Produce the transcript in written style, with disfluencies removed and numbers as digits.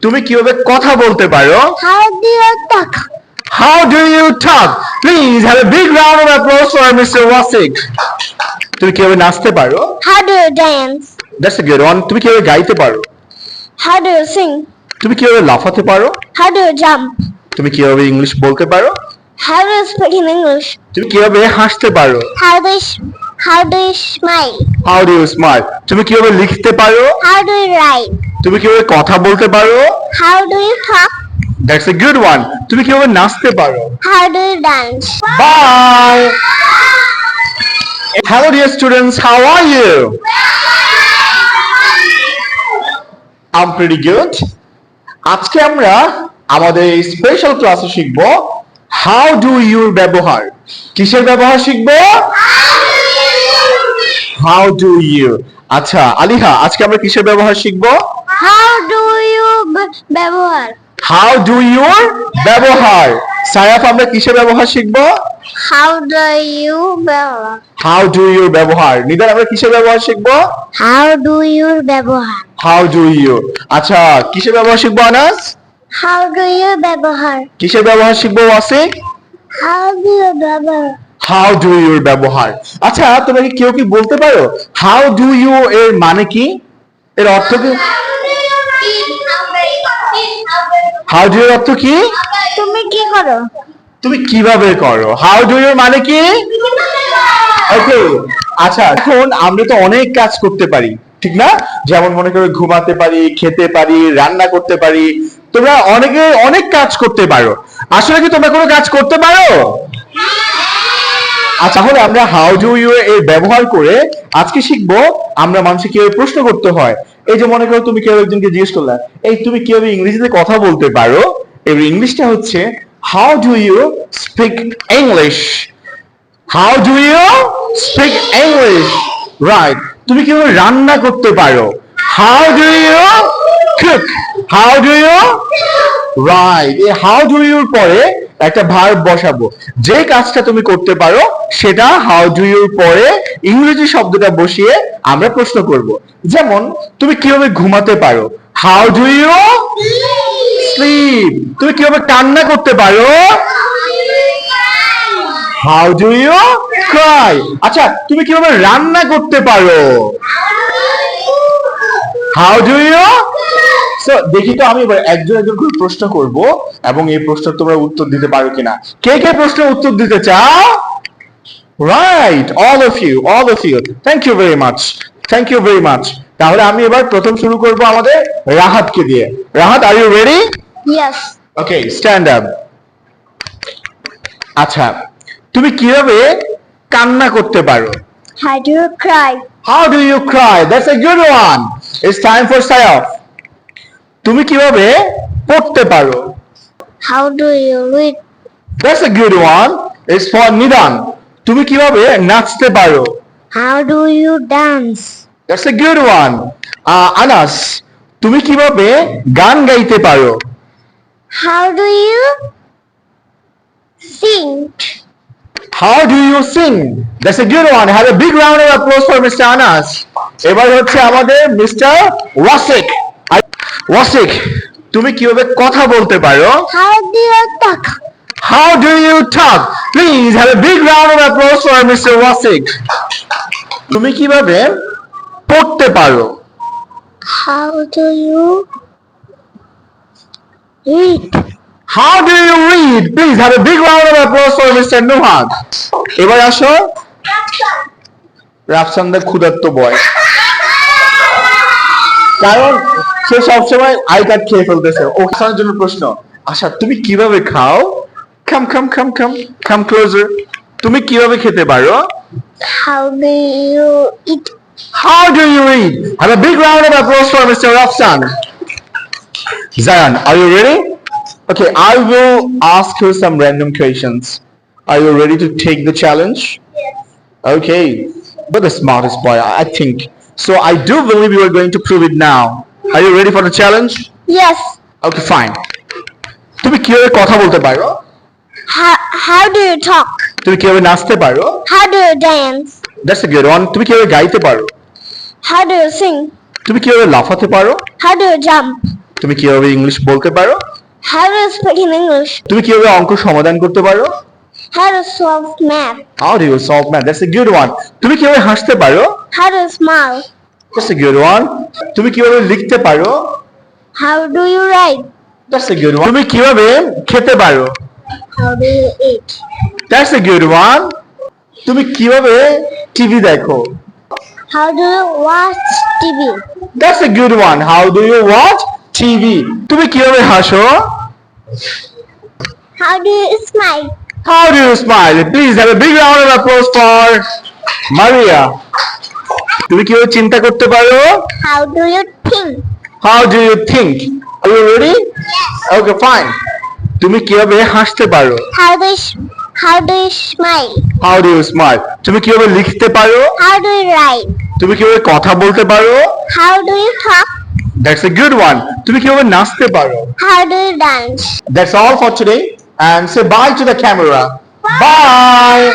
তুমি কিভাবে কথা বলতে পারো? How do you talk? How do you talk? Please have a big round of applause for Mr. Wasik. তুমি কিভাবে নাচতে পারো? How do you dance? That's a good one. তুমি কিভাবে গাইতে পারো? How do you sing? তুমি কিভাবে লাফাতে পারো? How do you jump? তুমি কিভাবে ইংলিশ বলতে পারো? How do you speak in English? তুমি কিভাবে হাসতে পারো? How do you smile? How do you smile? তুমি কিভাবে লিখতে পারো? How do you write? তুমি কিভাবে কথা বলতে পারো? How do you talk? That's a good one. তুমি কিভাবে নাচতে পারো? How do you dance? Bye. Hello dear students, how are you? I'm pretty good. আজকে আমরা আমাদের স্পেশাল ক্লাসে শিখব হাউ ডু ইউর ব্যবহার। কিসের ব্যবহার শিখব? How do you. আচ্ছা আলিহা, আজকে আমরা কিসের ব্যবহার শিখব? How do you ব্যবহার? হাউ ডু ইউর ব্যবহার। সায়াফ, আমরা কিসের ব্যবহার শিখব? How do you ব্যবহার? হাউ ডু ইউর ব্যবহার। নিদান, আমরা কিসের ব্যবহার শিখব? How do you ব্যবহার? How do you. আচ্ছা কিসের ব্যবহার শিখবো আনাস? How do you ব্যবহার? কিসের ব্যবহার শিখবো ওয়াসিক? How do you ব্যবহার? হাউ ডু ইউর ব্যবহার। আচ্ছা তোমরা কি কেউ কি বলতে পারো হাউ ডু ইউ এর মানে কি? এর অর্থ কি? হাউ ডু এর অর্থ কি? তুমি কি করো? তুমি কিভাবে করো। হাউ ডু ইউ মানে কি? ওকে, আচ্ছা এখন আমরা তো অনেক কাজ করতে পারি, ঠিক না? যেমন মনে করো ঘুমাতে পারি, খেতে পারি, রান্না করতে পারি। তোমরা অনেকে অনেক কাজ করতে পারো। আসলে কি তোমরা কোনো কাজ করতে পারো? আচ্ছা, তাহলে আমরা হাউ ডু ইউ এর ব্যবহার করে আজকে শিখবো আমরা মানুষকে কিভাবে প্রশ্ন করতে হয়। এই যে মনে করো তুমি কেউ একজনকে জিজ্ঞেস করলে এই তুমি কিভাবে ইংরেজিতে কথা বলতে পারো, এর ইংলিশটা হচ্ছে how do you speak English. How do you speak English, right. তুমি কিভাবে রান্না করতে পারো? How do you cook. How do you, right. এই হাউ ডু ইউর পরে একটা ভার্ব বসাবো। যে কাজটা তুমি করতে পারো সেটা হাউ ডু ইউর পরে ইংরেজি শব্দটা বসিয়ে আমরা প্রশ্ন করব। যেমন তুমি কিভাবে ঘুমাতে পারো? How do you sleep. তুমি কিভাবে কান্না করতে পারো? How do you cry. আচ্ছা তুমি কিভাবে রান্না করতে পারো? How do you. সো দেখি তো আমি এবার একজন একজন করে প্রশ্ন করব এবং এই প্রশ্নের তোমরা উত্তর দিতে পারো কিনা। কে কে প্রশ্নের উত্তর দিতে চাও? Right, all of you. Thank you very much, thank you very much. তাহলে আমি এবার প্রথম শুরু করব আমাদের রাহাতকে দিয়ে। Rahat, are you ready? Yes. Okay, stand up. আচ্ছা তুমি কিভাবে কান্না করতে পারো? How do you cry? How do you cry? That's a good one. It's time for Sayaf. তুমি কিভাবে পড়তে পারো? How do you read? That's a good one. It's for Nidan. তুমি কিভাবে নাচতে পারো? How do you dance? That's a good one. Anas, তুমি কিভাবে গান গাইতে পারো? How do you sing? How do you sing? That's a good one. Have a big round of applause for Mr. Anas. এবার হচ্ছে আমাদের মিস্টার ওয়াসিক। ওয়াসিক, তুমি কিভাবে কথা বলতে পারো? How do you talk? How do you talk? Please have a big round of applause for Mr. Wasik. তুমি কিভাবে পড়তে পারো? How do you read? How do you read? Please have a big round of applause for Mr. Nuhad. এবার আসো রাফসানদার ক্ষুধার্ত বয়, কারণ সে সবসময় I card খেয়ে ফেলতেছে। ওখানের জন্য প্রশ্ন। আচ্ছা তুমি কিভাবে খাও? Come closer. তুমি কিভাবে খেতে পারো? How do you eat? How do you eat? Have a big round of applause for Mr. Rafsan. Zayan, are you ready? Okay, I will ask you some random questions. Are you ready to take the challenge? Yes. Okay, but the smartest boy, I think. So I do believe you are going to prove it now. Are you ready for the challenge? Yes. Okay, fine. তুমি কিভাবে কথা বলতে পারো? How do you talk? তুমি কিভাবে নাচতে পারো? How do you dance? That's a good one. তুমি কিভাবে গাইতে পারো? How do you sing? তুমি কিভাবে লাফাতে পারো? How do you jump? তুমি কিভাবে ইংলিশ বলতে পারো? How do you speak in English? তুমি কিভাবে অঙ্ক সমাধান করতে পারো? How to solve math? How do you solve math? That's a good one. তুমি কিভাবে হাসতে পারো? How to smile? That's a good one. তুমি কিভাবে লিখতে পারো? How do you write? That's a good one. তুমি কিভাবে খেতে পারো? How do you eat? That's a good one. তুমি কিভাবে টিভি দেখো? How do you watch TV? That's a good one. How do you watch TV? তুমি কিভাবে হাসো? How do you smile? How do you smile? Please have a big round of applause for Maria. তুমি কিভাবে চিন্তা করতে পারো? How do you think? How do you think? Are you ready? Okay, fine. তুমি কিভাবে হাসতে পারো? How do you smile? How do you smile? তুমি কিভাবে লিখতে পারো? How do you write? তুমি কিভাবে কথা বলতে পারো? How do you talk? That's a good one. তুমি কিভাবে নাচতে পারো? How do you dance? That's all for today. And say bye to the camera. Bye.